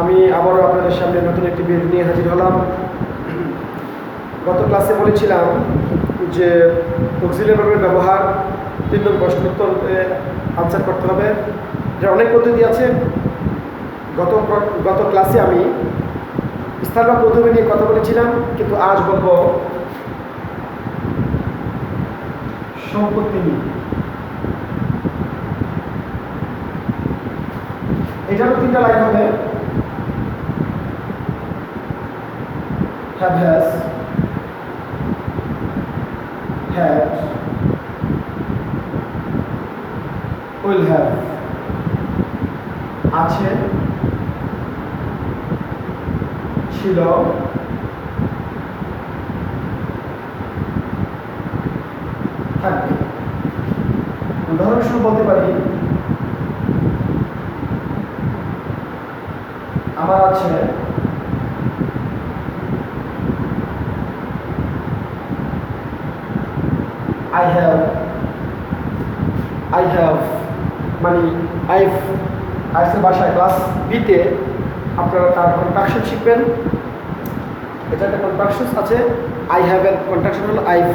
আমি আবারও আপনাদের সামনে নতুন একটি ভিডিও নিয়ে হাজির হলাম। গত ক্লাসে বলেছিলাম যে অক্সিলিয়ারি ভার্বের ব্যবহার 3 নম্বর প্রশ্নের উত্তর আনসার করতে হবে। এর অনেক পদ্ধতি আছে। গত ক্লাসে আমি স্থান বা পদ্ধতি নিয়ে কথা বলেছিলাম, কিন্তু আজ বলবো সম্পত্তি নিয়ে। এটারও 3টা লাইন হবে, have, has, had, will have, আছে, ছিল, থাকবে। উদাহরণস্বরূপ বলতে পারি আমার আছে I have মানে আইসের ভাষায় ক্লাস বিতে আপনারা তার কন্ট্রাকশন শিখবেন। এটা একটা কন্ট্রাকশন আছে। I have এর কন্ট্রাকশন হলো I've।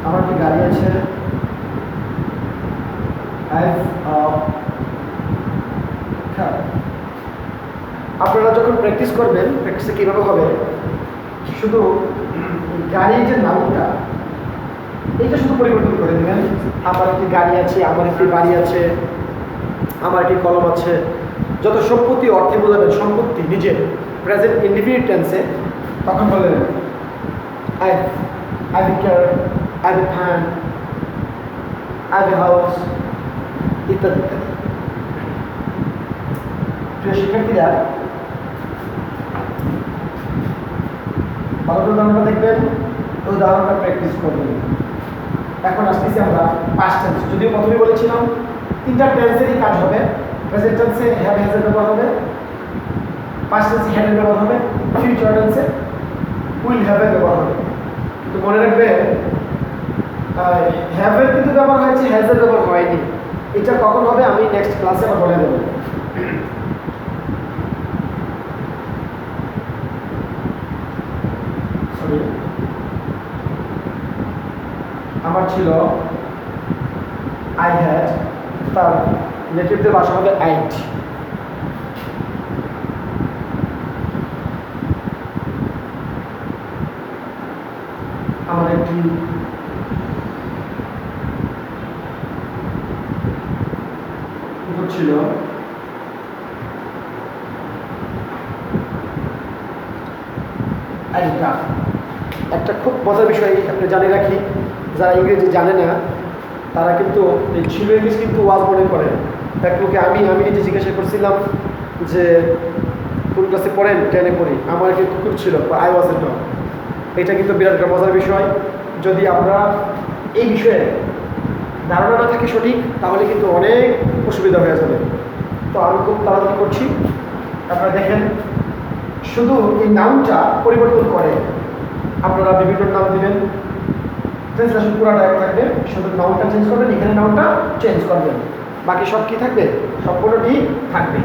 আমার কি গাড়ি আছে, আপনারা যখন প্র্যাকটিস করবেন, প্র্যাকটিসে কীভাবে হবে, শুধু গাড়ির যে নামটা এইটা শুধু পরিবর্তন করে দেবেন। আমার একটি গাড়ি আছে, আমার একটি বাড়ি আছে, আমার একটি কলম আছে। যত সম্পত্তি অর্থে বোঝাবেন, সম্পত্তি নিজের প্রেজেন্ট ইনডিফিনিট টেন্সে, তখন বললেন I have a car, I have a fan, I have a house, ইত্যাদি ইত্যাদি। প্রিয় শিক্ষার্থীরা, ভালো উদাহরণটা দেখবেন, উদাহরণটা প্র্যাকটিস করবেন। এখন আসতেছি আমরা পাস্ট টেন্স। যদিও প্রথমে বলেছিলাম 3টা টেন্সেরই কাজ হবে। প্রেজেন্ট টেন্সে হ্যাভ, হ্যাজ এর ব্যবহার হবে, পাস্ট টেন্সে হ্যাড এর ব্যবহার হবে, ফিউচার টেন্সে উইল হ্যাভ এর ব্যবহার হবে। কিন্তু মনে রাখবে হ্যাভ এর কিন্তু ব্যবহার হয়েছে, হ্যাজ এর ব্যবহার হয়নি। এটা কখন হবে আমি নেক্সট ক্লাসে আবার বলে দেবো। আমার ছিল I had, তার নেটিভদের ভাষা হবে I'd। আমার একটি কুকুর ছিল, একটা খুব মজার বিষয় আপনি জানিয়ে রাখি, যারা ইংরেজি জানে না তারা কিন্তু এই ছিল ইংলিশ কিন্তু ওয়াজ মনে করে। এক লোকে আমি নিজে জিজ্ঞাসা করছিলাম যে কোন ক্লাসে পড়েন, 10-এ পড়ি, আমার একটি কুকুর ছিল, আই ওয়াজ এ ডগ। এটা কিন্তু বিরাট একটা মজার বিষয়। যদি আমরা এই বিষয়ে ধারণা না থাকে সঠিক, তাহলে কিন্তু অনেক অসুবিধা হয়ে যাবে। তো আমি খুব তাড়াতাড়ি করছি। আপনারা দেখেন, শুধু এই নামটা পরিবর্তন করে আপনারা বিভিন্ন নাম দিবেন, ট্রান্সলেশন পুরাটা এক থাকবে, শুধু নাউনটা চেঞ্জ করবেন, এখানে নাউনটা চেঞ্জ করবেন, বাকি সব কি থাকবে, সম্পূর্ণ ঠিক থাকবে।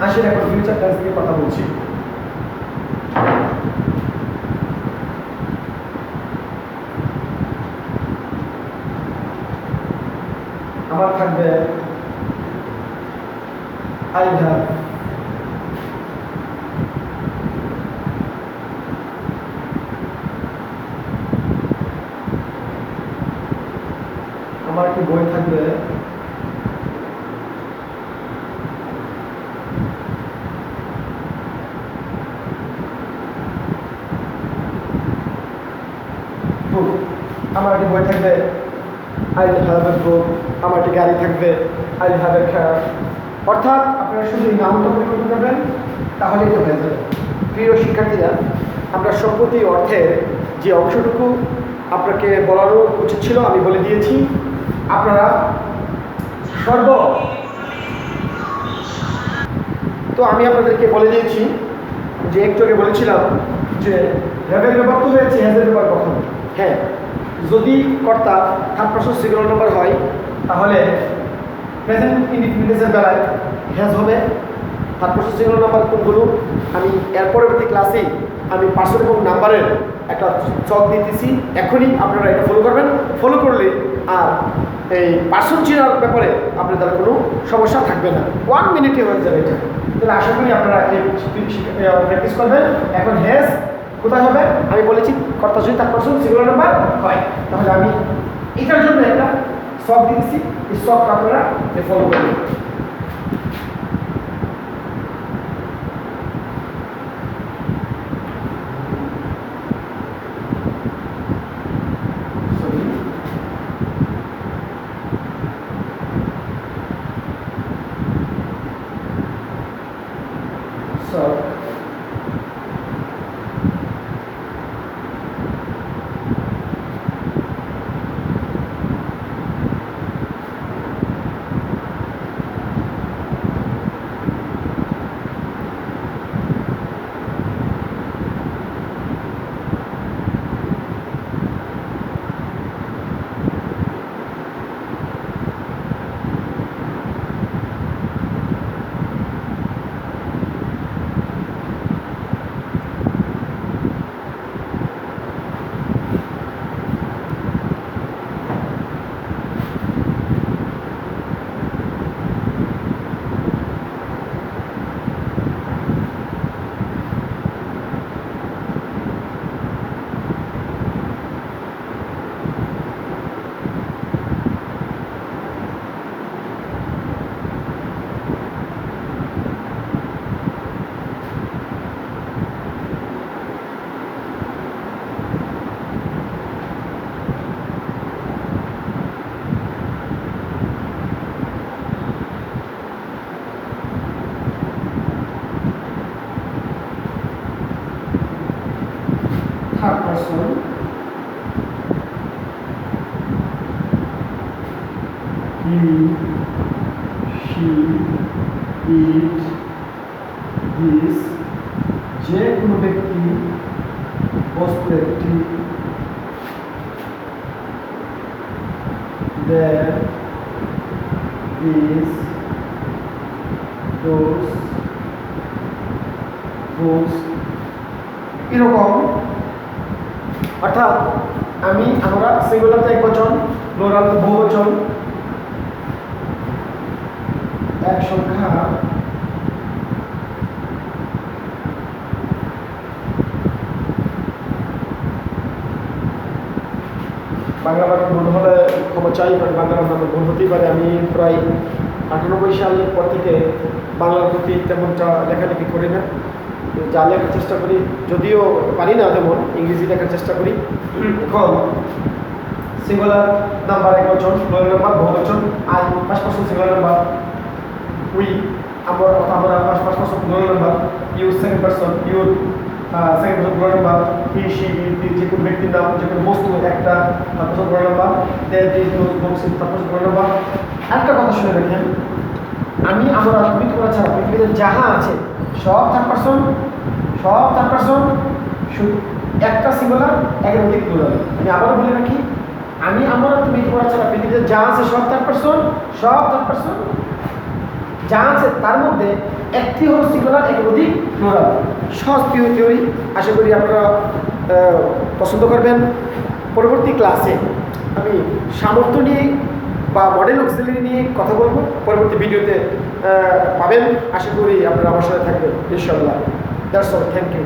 আসেন এখন ফিউচার টেন্স নিয়ে কথা বলছি। আমার থাকবে I have, আমার কি বই থাকবে, আমার কি বই থাকবে I will have a book, আমার কি গাড়ি থাকবে I will have a car। অর্থাৎ আপনারা শুধু এই নামটা পরিবর্তন করবেন, তাহলেই তো হয়ে যাবে। প্রিয় শিক্ষার্থীরা, আমরা সম্পত্তি অর্থের যে অংশটুকু আপনাকে বলারও উচিত ছিল আমি বলে দিয়েছি। আপনারা তো আমি আপনাদেরকে বলে দিয়েছি যে একটু আগে বলেছিলাম যে হ্যাভের ব্যাপার তো হয়েছে, হ্যাজের ব্যাপার কখন? হ্যাঁ, যদি কর্তা থার্ড পারসন সিঙ্গুলার নাম্বার হয় তাহলে প্রেজেন্ট ইনডিফিনিটের বেলায় হ্যাজ হবে। থার্ড পারসন সিঙ্গুলার নাম্বার কোনগুলো আমি এর পরবর্তী ক্লাসে আমি পার্সন এবং নাম্বারের একটা চক দিতেছি, এখনই আপনারা এটা ফলো করবেন। ফলো করলে আর এই পার্সন চেনার ব্যাপারে আপনাদের কোনো সমস্যা থাকবে না, 1 মিনিটে হয়ে যাবে এটা। তাহলে আশা করি আপনারা প্র্যাকটিস করবেন। এখন হ্যাজ কোথায় হবে? আমি বলেছি কর্তা যদি থার্ড পারসন সিঙ্গুলার নাম্বার হয়, তাহলে আমি এটার জন্য একটা শখ দিতেছি, এই শখটা আপনারা ফলো করবেন। Third person, he, she, it, this, যে কোনো ব্যক্তি, বস্তু একটি, there, is, those, এরকম। অর্থাৎ আমরা সিঙ্গুলারতে একবচন, প্লুরাল বহুবচন, এক সংখ্যা, বাংলা বানান ভুল হলে ক্ষমা চাই, বাংলা বানান ভুল হতেই পারে। আমি প্রায় 98 সালের পর থেকে বাংলার প্রতি তেমনটা লেখালেখি করি না, যা লেখার চেষ্টা করি, যদিও পারি না তেমন, ইংরেজি লেখার চেষ্টা করি। এখন সিঙ্গুলার নাম্বার একবচন, প্লুরাল নাম্বার বহুবচন, I first person singular number, we আমরা first person plural number, you second person, your second person plural number, he she it যে কোনো ব্যক্তির নাম, যে কোনো বস্তু একটা third person plural number, there this those books third person plural number. একটা কথা শুনে রাখেন, আমরা তুমি তোমরা ছাড়া পৃথিবীতে যাহা আছে সব থার্ড পারসন, একটা সিঙ্গুলার, একের অধিক প্লুরাল। আমি আবারও বলে রাখি, আমরা তুমি তোমরা ছাড়া পৃথিবীতে যা আছে সব থার্ড পারসন, যা আছে তার মধ্যে একটি হলো সিঙ্গুলার, একের অধিক প্লুরাল। সহজ থিওরি, আশা করি আপনারা পছন্দ করবেন। পরবর্তী ক্লাসে আমি সামর্থ্য নিয়ে বা মডেল অক্সিলারি নিয়ে কথা বলবো, পরবর্তী ভিডিওতে পাবেন। আশা করি আপনারা আমার সাথে থাকবেন ইনশাআল্লাহ। That's all, thank you.